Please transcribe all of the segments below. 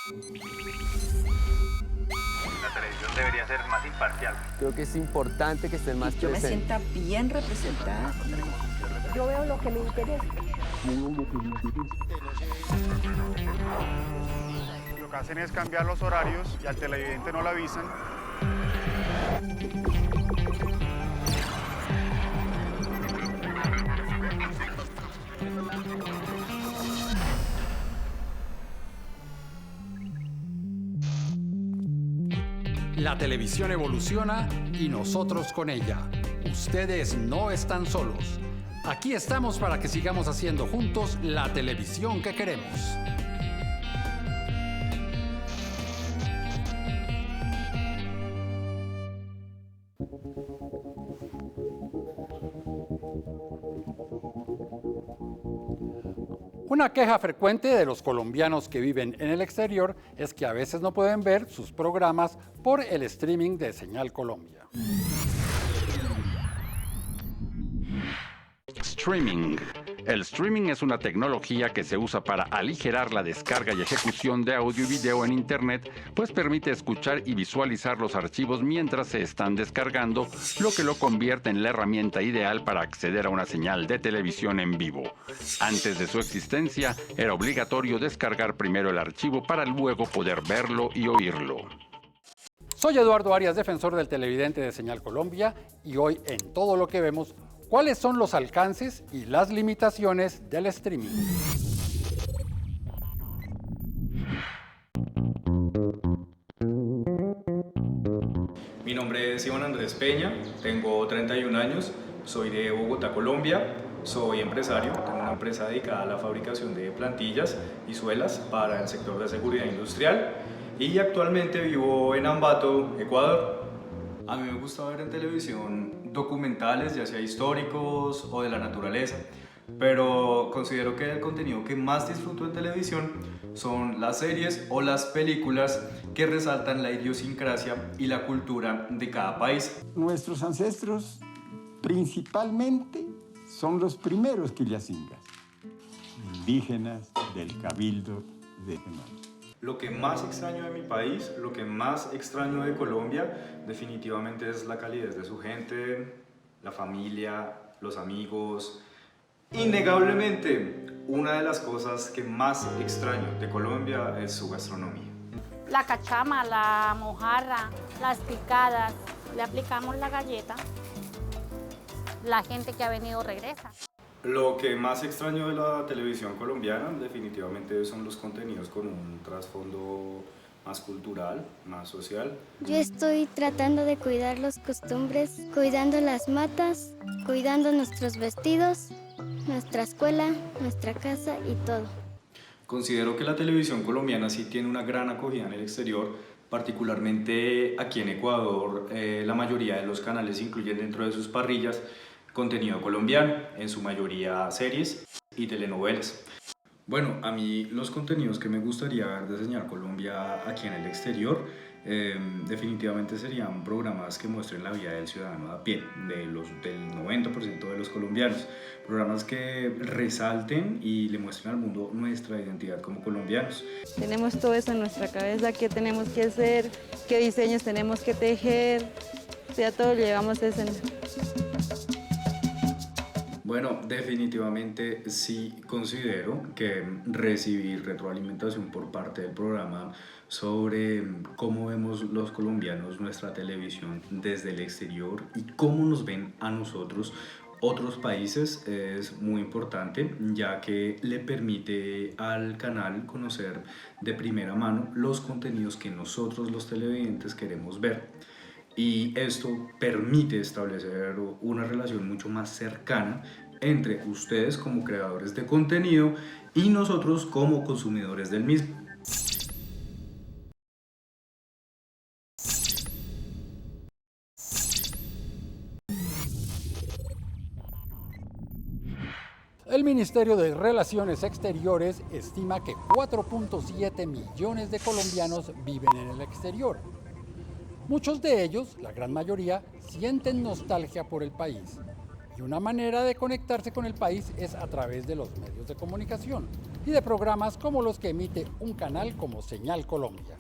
La televisión debería ser más imparcial. Creo que es importante que estén más Yo me presentes. sienta bien representada. Yo veo lo que me interesa. Lo que hacen es cambiar los horarios y al televidente no lo avisan. La televisión evoluciona y nosotros con ella. Ustedes no están solos. Aquí estamos para que sigamos haciendo juntos la televisión que queremos. Una queja frecuente de los colombianos que viven en el exterior es que a veces no pueden ver sus programas por el streaming de Señal Colombia. Streaming. El streaming es una tecnología que se usa para aligerar la descarga y ejecución de audio y video en Internet, pues permite escuchar y visualizar los archivos mientras se están descargando, lo que lo convierte en la herramienta ideal para acceder a una señal de televisión en vivo. Antes de su existencia, era obligatorio descargar primero el archivo para luego poder verlo y oírlo. Soy Eduardo Arias, defensor del televidente de Señal Colombia, y hoy en Todo lo que vemos, ¿cuáles son los alcances y las limitaciones del streaming? Mi nombre es Iván Andrés Peña, tengo 31 años, soy de Bogotá, Colombia, soy empresario, tengo una empresa dedicada a la fabricación de plantillas y suelas para el sector de seguridad industrial y actualmente vivo en Ambato, Ecuador. A mí me gusta ver en televisión documentales, ya sea históricos o de la naturaleza, pero considero que el contenido que más disfruto en televisión son las series o las películas que resaltan la idiosincrasia y la cultura de cada país. Nuestros ancestros principalmente son los primeros quillacingas, indígenas del Cabildo de Genón. Lo que más extraño de mi país, lo que más extraño de Colombia, definitivamente es la calidez de su gente, la familia, los amigos. Innegablemente, una de las cosas que más extraño de Colombia es su gastronomía. La cachama, la mojarra, las picadas, le aplicamos la galleta. La gente que ha venido regresa. Lo que más extraño de la televisión colombiana definitivamente son los contenidos con un trasfondo más cultural, más social. Yo estoy tratando de cuidar las costumbres, cuidando las matas, cuidando nuestros vestidos, nuestra escuela, nuestra casa y todo. Considero que la televisión colombiana sí tiene una gran acogida en el exterior, particularmente aquí en Ecuador. La mayoría de los canales incluyen dentro de sus parrillas contenido colombiano, en su mayoría series y telenovelas. Bueno, a mí los contenidos que me gustaría ver de Señal Colombia aquí en el exterior definitivamente serían programas que muestren la vida del ciudadano a pie, del 90% de los colombianos. Programas que resalten y le muestren al mundo nuestra identidad como colombianos. Tenemos todo eso en nuestra cabeza, qué tenemos que hacer, qué diseños tenemos que tejer, ya todo lo llevamos eso en... Bueno, definitivamente sí considero que recibir retroalimentación por parte del programa sobre cómo vemos los colombianos nuestra televisión desde el exterior y cómo nos ven a nosotros otros países es muy importante, ya que le permite al canal conocer de primera mano los contenidos que nosotros los televidentes queremos ver. Y esto permite establecer una relación mucho más cercana entre ustedes como creadores de contenido y nosotros como consumidores del mismo. El Ministerio de Relaciones Exteriores estima que 4.7 millones de colombianos viven en el exterior. Muchos de ellos, la gran mayoría, sienten nostalgia por el país. Y una manera de conectarse con el país es a través de los medios de comunicación. y de programas como los que emite un canal como Señal Colombia.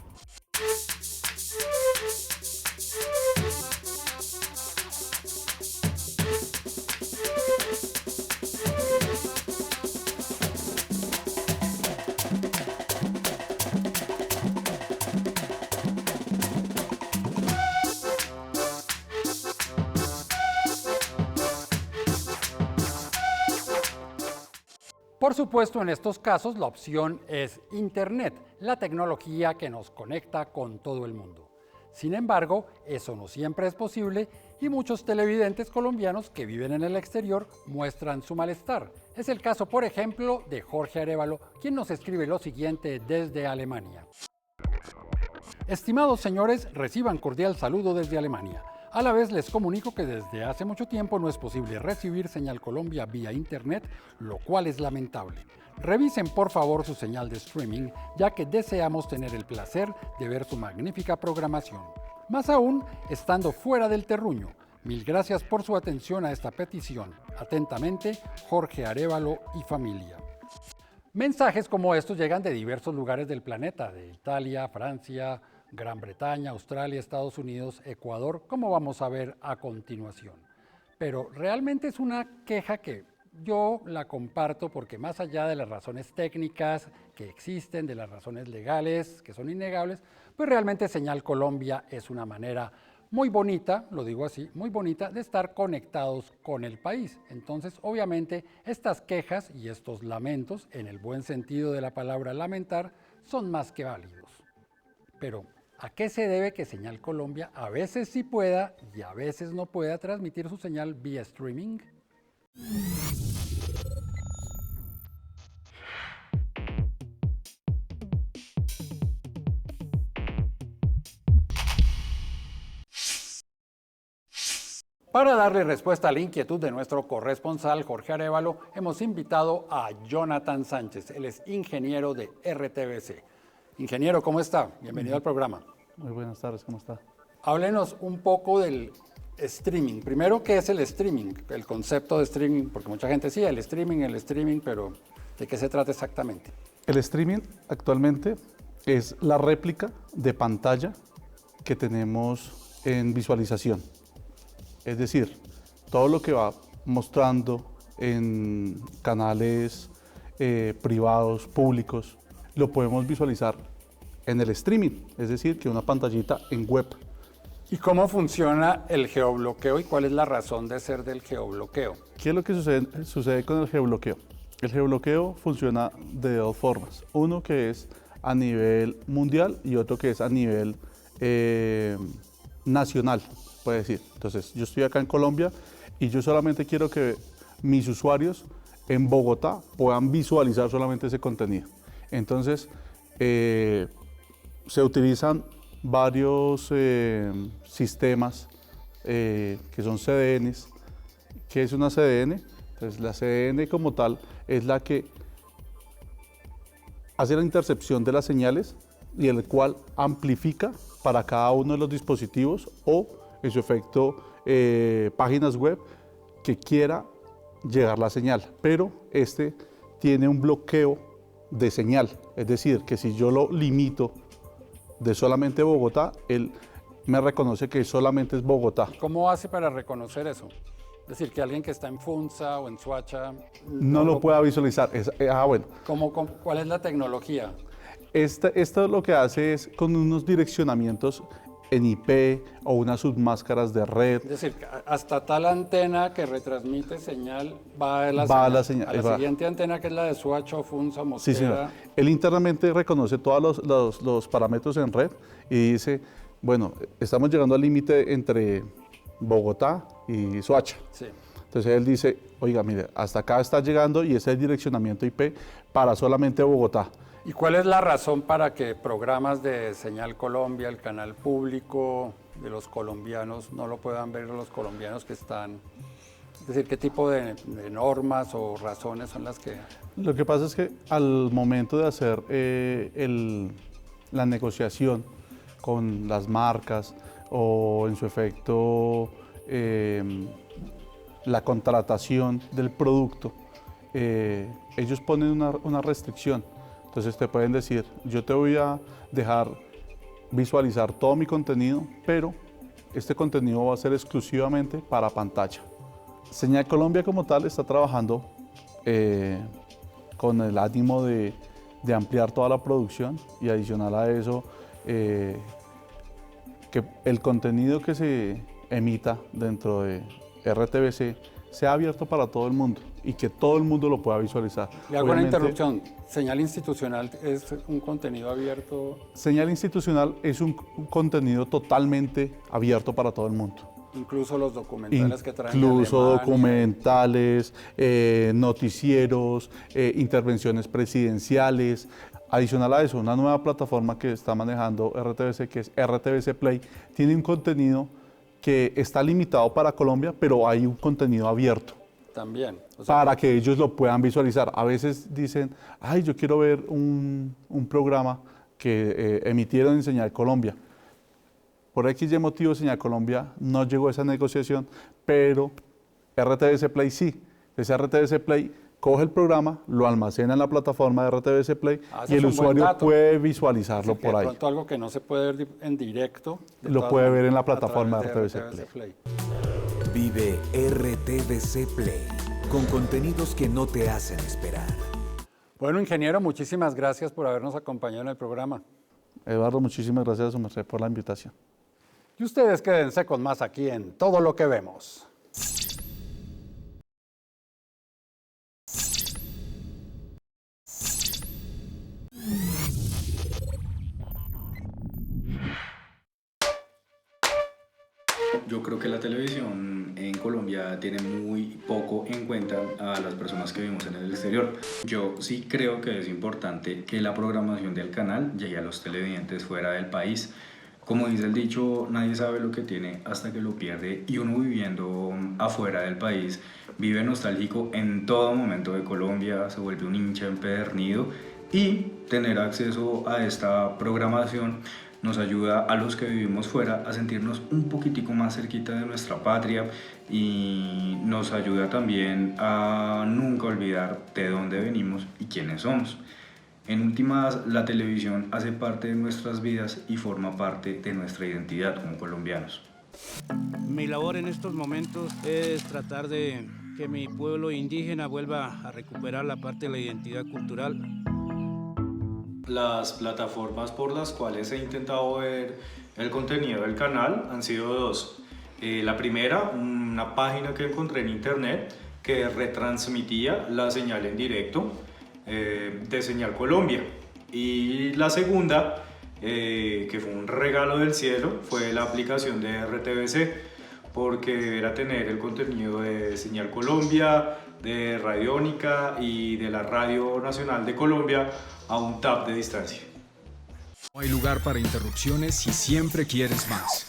Por supuesto, en estos casos la opción es Internet, la tecnología que nos conecta con todo el mundo. Sin embargo, eso no siempre es posible y muchos televidentes colombianos que viven en el exterior muestran su malestar. Es el caso, por ejemplo, de Jorge Arévalo, quien nos escribe lo siguiente desde Alemania. Estimados señores, reciban cordial saludo desde Alemania. A la vez les comunico que desde hace mucho tiempo no es posible recibir Señal Colombia vía Internet, lo cual es lamentable. Revisen por favor su señal de streaming, ya que deseamos tener el placer de ver su magnífica programación. Más aún, estando fuera del terruño. Mil gracias por su atención a esta petición. Atentamente, Jorge Arévalo y familia. Mensajes como estos llegan de diversos lugares del planeta, de Italia, Francia, Gran Bretaña, Australia, Estados Unidos, Ecuador, como vamos a ver a continuación. Pero realmente es una queja que yo la comparto porque más allá de las razones técnicas que existen, de las razones legales que son innegables, pues realmente Señal Colombia es una manera muy bonita, lo digo así, muy bonita de estar conectados con el país. Entonces, obviamente, estas quejas y estos lamentos, en el buen sentido de la palabra lamentar, son más que válidos. Pero, ¿a qué se debe que Señal Colombia a veces sí pueda y a veces no pueda transmitir su señal vía streaming? Para darle respuesta a la inquietud de nuestro corresponsal Jorge Arévalo, hemos invitado a Jonathan Sánchez. Él es ingeniero de RTBC. Ingeniero, ¿cómo está? Bienvenido al programa. Muy buenas tardes, ¿cómo está? Háblenos un poco del streaming. Primero, ¿qué es el streaming? El concepto de streaming, porque mucha gente sí, el streaming, pero ¿de qué se trata exactamente? El streaming actualmente es la réplica de pantalla que tenemos en visualización. Es decir, todo lo que va mostrando en canales privados, públicos, lo podemos visualizar en el streaming, es decir, que una pantallita en web. ¿Y cómo funciona el geobloqueo y cuál es la razón de ser del geobloqueo? ¿Qué es lo que sucede con el geobloqueo? El geobloqueo funciona de dos formas. Uno que es a nivel mundial y otro que es a nivel nacional, puede decir. Entonces, yo estoy acá en Colombia y yo solamente quiero que mis usuarios en Bogotá puedan visualizar solamente ese contenido. Entonces, se utilizan varios sistemas que son CDNs. ¿Qué es una CDN? Entonces, la CDN como tal es la que hace la intercepción de las señales y el cual amplifica para cada uno de los dispositivos o, en su efecto, páginas web que quiera llegar la señal. Pero este tiene un bloqueo de señal, es decir, que si yo lo limito de solamente Bogotá, él me reconoce que solamente es Bogotá. ¿Cómo hace para reconocer eso? Es decir, que alguien que está en Funza o en Soacha no lo pueda visualizar. Bueno. ¿Cuál es la tecnología? Esto lo que hace es con unos direccionamientos en IP o unas submáscaras de red. Es decir, hasta tal antena que retransmite señal va a la siguiente antena, que es la de Soacha o Funza, Mosquera. Sí, señor. Él internamente reconoce todos los parámetros en red y dice, bueno, estamos llegando al límite entre Bogotá y Soacha. Sí. Entonces él dice, oiga, mire, hasta acá está llegando y ese es el direccionamiento IP para solamente Bogotá. ¿Y cuál es la razón para que programas de Señal Colombia, el canal público de los colombianos, no lo puedan ver los colombianos que están? Es decir, ¿qué tipo de normas o razones son las que...? Lo que pasa es que al momento de hacer la negociación con las marcas o en su efecto la contratación del producto, ellos ponen una restricción. Entonces te pueden decir, yo te voy a dejar visualizar todo mi contenido, pero este contenido va a ser exclusivamente para pantalla. Señal Colombia como tal está trabajando con el ánimo de ampliar toda la producción y adicional a eso, que el contenido que se emita dentro de RTBC sea abierto para todo el mundo y que todo el mundo lo pueda visualizar. Le hago una interrupción. ¿Señal institucional es un contenido abierto? Señal institucional es un contenido totalmente abierto para todo el mundo. Incluso los documentales que traen de Incluso Alemania. documentales, noticieros, intervenciones presidenciales. Adicional a eso, una nueva plataforma que está manejando RTBC, que es RTBC Play, tiene un contenido que está limitado para Colombia, pero hay un contenido abierto. También. Para que ellos lo puedan visualizar. A veces dicen, ay, yo quiero ver un programa que emitieron en Señal Colombia. Por X y motivo, Señal Colombia no llegó a esa negociación, pero RTBC Play sí. Entonces RTBC Play coge el programa, lo almacena en la plataforma de RTBC Play y el usuario puede visualizarlo por ahí. De pronto algo que no se puede ver en directo. Lo puede ver en la plataforma de RTBC Play. Vive RTBC Play, con contenidos que no te hacen esperar. Bueno, ingeniero, muchísimas gracias por habernos acompañado en el programa. Eduardo, muchísimas gracias a su merced por la invitación. Y ustedes quédense con más aquí en Todo lo que vemos. Yo creo que la televisión en Colombia tiene muy poco en cuenta a las personas que vivimos en el exterior. Yo sí creo que es importante que la programación del canal llegue a los televidentes fuera del país. Como dice el dicho, nadie sabe lo que tiene hasta que lo pierde, y uno viviendo afuera del país vive nostálgico en todo momento de Colombia, se vuelve un hincha empedernido, y tener acceso a esta programación nos ayuda a los que vivimos fuera a sentirnos un poquitico más cerquita de nuestra patria, y nos ayuda también a nunca olvidar de dónde venimos y quiénes somos. En últimas, la televisión hace parte de nuestras vidas y forma parte de nuestra identidad como colombianos. Mi labor en estos momentos es tratar de que mi pueblo indígena vuelva a recuperar la parte de la identidad cultural. Las plataformas por las cuales he intentado ver el contenido del canal han sido dos. La primera, una página que encontré en internet que retransmitía la señal en directo de Señal Colombia. Y la segunda, que fue un regalo del cielo, fue la aplicación de RTBC, porque era tener el contenido de Señal Colombia, de Radiónica y de la Radio Nacional de Colombia a un tap de distancia. No hay lugar para interrupciones si siempre quieres más.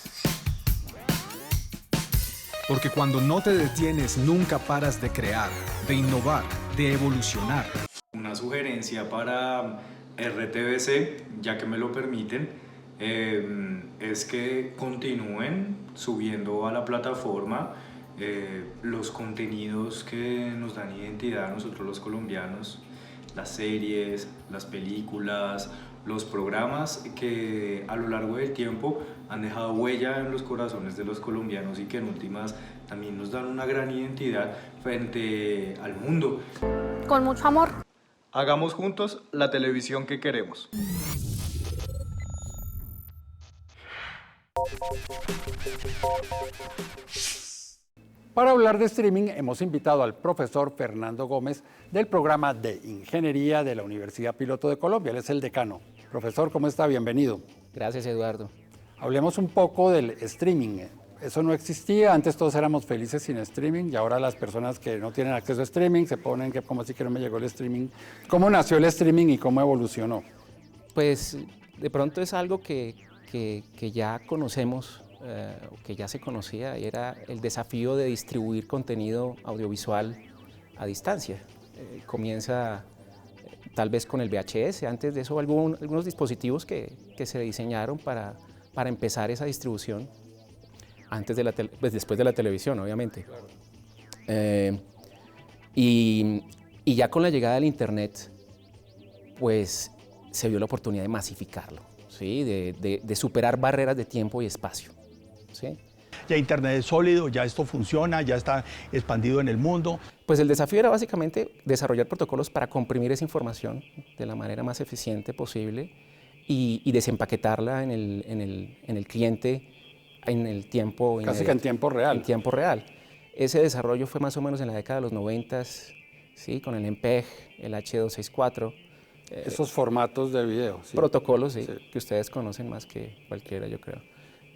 Porque cuando no te detienes, nunca paras de crear, de innovar, de evolucionar. Una sugerencia para RTBC, ya que me lo permiten, es que continúen subiendo a la plataforma los contenidos que nos dan identidad a nosotros los colombianos, las series, las películas, los programas que a lo largo del tiempo han dejado huella en los corazones de los colombianos y que en últimas también nos dan una gran identidad frente al mundo. Con mucho amor. Hagamos juntos la televisión que queremos. Para hablar de streaming hemos invitado al profesor Fernando Gómez del programa de Ingeniería de la Universidad Piloto de Colombia. Él es el decano. Profesor, ¿cómo está? Bienvenido. Gracias, Eduardo. Hablemos un poco del streaming. Eso no existía, antes todos éramos felices sin streaming y ahora las personas que no tienen acceso a streaming se ponen que como así que no me llegó el streaming. ¿Cómo nació el streaming y cómo evolucionó? Pues de pronto es algo que ya conocemos, que ya se conocía, y era el desafío de distribuir contenido audiovisual a distancia. Comienza tal vez con el VHS, antes de eso algunos dispositivos que se diseñaron para empezar esa distribución. Antes de pues después de la televisión, obviamente. Claro. Y Y ya con la llegada del Internet, pues se vio la oportunidad de masificarlo, ¿sí? de superar barreras de tiempo y espacio, ¿sí? Ya Internet es sólido, ya esto funciona, ya está expandido en el mundo. Pues el desafío era básicamente desarrollar protocolos para comprimir esa información de la manera más eficiente posible y desempaquetarla en el cliente en el tiempo. Casi que en tiempo real. En tiempo real. Ese desarrollo fue más o menos en la década de los 90, ¿sí? Con el MPEG, el H264. Esos formatos de video. Sí. Protocolos, sí, que ustedes conocen más que cualquiera, yo creo.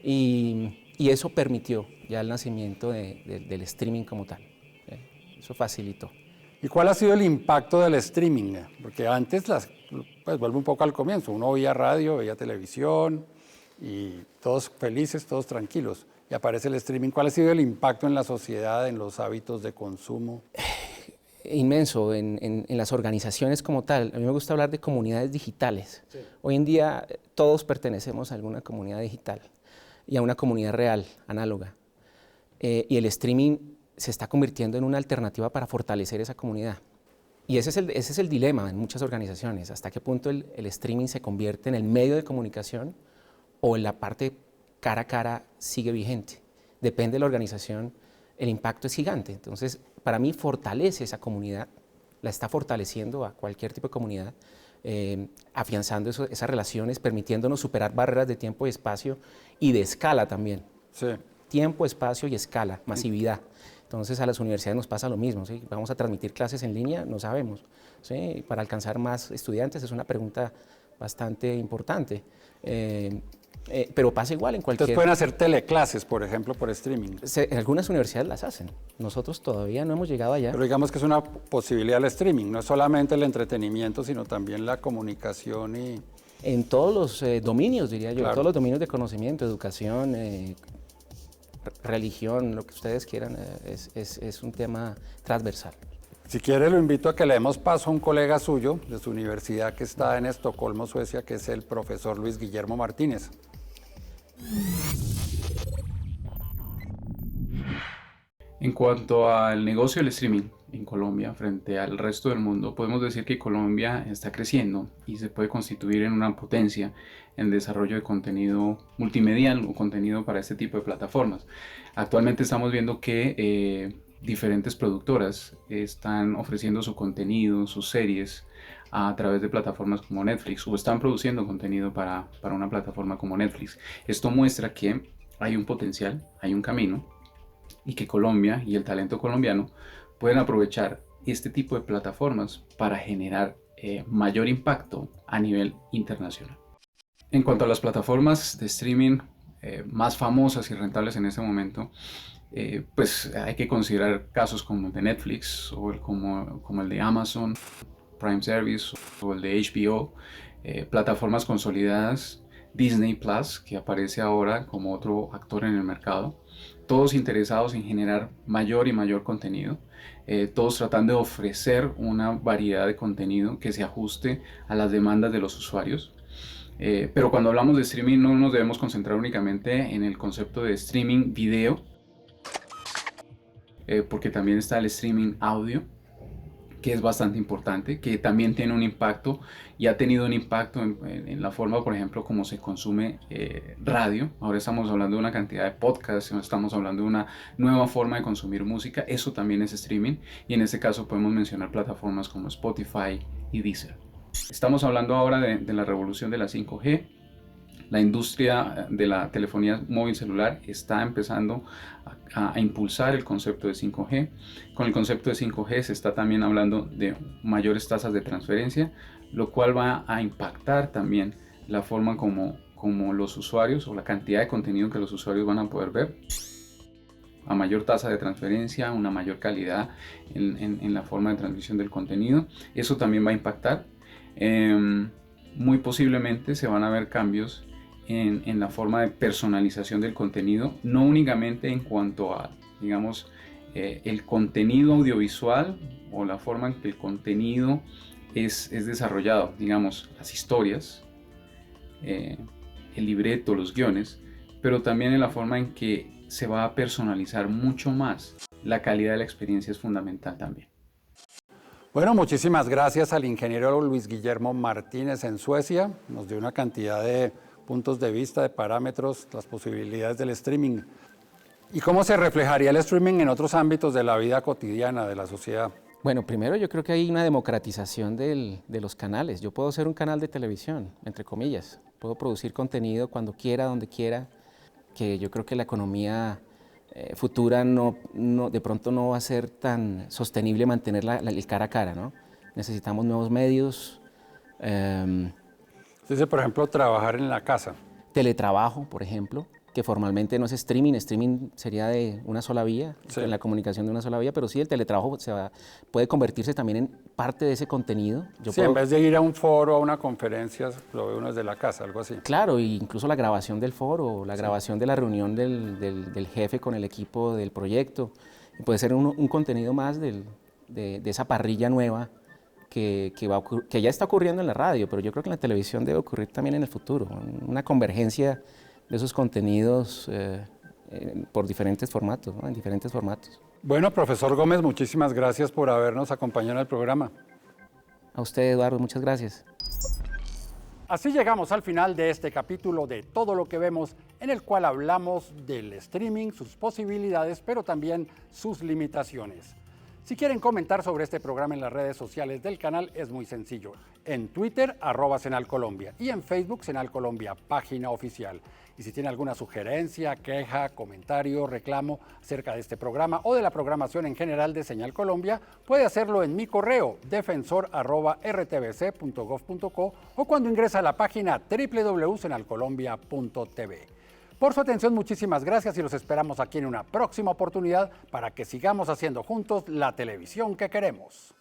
Y eso permitió ya el nacimiento del streaming como tal. Eso facilitó. ¿Y cuál ha sido el impacto del streaming? Porque antes, pues vuelvo un poco al comienzo, uno oía radio, veía televisión y todos felices, todos tranquilos. Y aparece el streaming. ¿Cuál ha sido el impacto en la sociedad, en los hábitos de consumo? Inmenso en las organizaciones como tal. A mí me gusta hablar de comunidades digitales. Sí. Hoy en día todos pertenecemos a alguna comunidad digital y a una comunidad real, análoga. Y el streaming se está convirtiendo en una alternativa para fortalecer esa comunidad. Y ese es el dilema en muchas organizaciones. ¿Hasta qué punto el streaming se convierte en el medio de comunicación o en la parte cara a cara sigue vigente? Depende de la organización, el impacto es gigante. Entonces, para mí fortalece esa comunidad, la está fortaleciendo a cualquier tipo de comunidad, afianzando esas relaciones, permitiéndonos superar barreras de tiempo y espacio y de escala también. Sí. Tiempo, espacio y escala, masividad. Entonces a las universidades nos pasa lo mismo, ¿sí? Vamos a transmitir clases en línea, no sabemos, ¿sí? Para alcanzar más estudiantes es una pregunta bastante importante. Pero pasa igual en cualquier... Entonces pueden hacer teleclases, por ejemplo, por streaming. Algunas universidades las hacen. Nosotros todavía no hemos llegado allá. Pero digamos que es una posibilidad el streaming, no es solamente el entretenimiento, sino también la comunicación y... En todos los dominios, diría yo, claro. En todos los dominios de conocimiento, educación, religión, lo que ustedes quieran, es un tema transversal. Si quiere, lo invito a que le demos paso a un colega suyo de su universidad que está en Estocolmo, Suecia, que es el profesor Luis Guillermo Martínez. En cuanto al negocio del streaming en Colombia frente al resto del mundo, podemos decir que Colombia está creciendo y se puede constituir en una potencia en desarrollo de contenido multimedial o contenido para este tipo de plataformas. Actualmente estamos viendo que diferentes productoras están ofreciendo su contenido, sus series, a través de plataformas como Netflix o están produciendo contenido para una plataforma como Netflix. Esto muestra que hay un potencial, hay un camino y que Colombia y el talento colombiano pueden aprovechar este tipo de plataformas para generar mayor impacto a nivel internacional. En cuanto a las plataformas de streaming más famosas y rentables en este momento, pues hay que considerar casos como el de Netflix o como el de Amazon Prime Service o el de HBO, plataformas consolidadas, Disney Plus, que aparece ahora como otro actor en el mercado, todos interesados en generar mayor y mayor contenido, todos tratando de ofrecer una variedad de contenido que se ajuste a las demandas de los usuarios. Pero cuando hablamos de streaming no nos debemos concentrar únicamente en el concepto de streaming video, porque también está el streaming audio, que es bastante importante, que también tiene un impacto y ha tenido un impacto en la forma, por ejemplo, como se consume radio. Ahora estamos hablando de una cantidad de podcasts, estamos hablando de una nueva forma de consumir música. Eso también es streaming y en este caso podemos mencionar plataformas como Spotify y Deezer. Estamos hablando ahora de la revolución de la 5G. La industria de la telefonía móvil celular está empezando a impulsar el concepto de 5G. Con el concepto de 5G se está también hablando de mayores tasas de transferencia, lo cual va a impactar también la forma como los usuarios o la cantidad de contenido que los usuarios van a poder ver. A mayor tasa de transferencia, una mayor calidad en la forma de transmisión del contenido. Eso también va a impactar. Muy posiblemente se van a ver cambios en la forma de personalización del contenido, no únicamente en cuanto a, digamos, el contenido audiovisual o la forma en que el contenido es desarrollado, digamos, las historias, el libreto, los guiones, pero también en la forma en que se va a personalizar mucho más. La calidad de la experiencia es fundamental también. Bueno, muchísimas gracias al ingeniero Luis Guillermo Martínez en Suecia. Nos dio una cantidad de puntos de vista, de parámetros, las posibilidades del streaming. ¿Y cómo se reflejaría el streaming en otros ámbitos de la vida cotidiana de la sociedad? Bueno, primero yo creo que hay una democratización de los canales. Yo puedo ser un canal de televisión, entre comillas. Puedo producir contenido cuando quiera, donde quiera, que yo creo que la economía futura de pronto no va a ser tan sostenible mantener el cara a cara, ¿no? Necesitamos nuevos medios. Entonces, por ejemplo, trabajar en la casa. Teletrabajo, por ejemplo, que formalmente no es streaming. Streaming sería de una sola vía, Sí. en la comunicación de una sola vía, pero sí el teletrabajo puede convertirse también en parte de ese contenido. Sí, en vez de ir a un foro, a una conferencia, lo ve uno desde la casa, algo así. Claro, e incluso la grabación del foro, la grabación de la reunión del jefe con el equipo del proyecto. Y puede ser un contenido más de esa parrilla nueva que ya está ocurriendo en la radio, pero yo creo que en la televisión debe ocurrir también en el futuro. Una convergencia de esos contenidos por diferentes formatos, ¿no? En diferentes formatos. Bueno, profesor Gómez, muchísimas gracias por habernos acompañado en el programa. A usted, Eduardo, muchas gracias. Así llegamos al final de este capítulo de Todo lo que vemos, en el cual hablamos del streaming, sus posibilidades, pero también sus limitaciones. Si quieren comentar sobre este programa en las redes sociales del canal, es muy sencillo. En Twitter, @SenalColombia, y en Facebook, Senal Colombia, página oficial. Y si tiene alguna sugerencia, queja, comentario, reclamo acerca de este programa o de la programación en general de Señal Colombia, puede hacerlo en mi correo, defensor@rtbc.gov.co, o cuando ingresa a la página www.senalcolombia.tv. Por su atención, muchísimas gracias y los esperamos aquí en una próxima oportunidad para que sigamos haciendo juntos la televisión que queremos.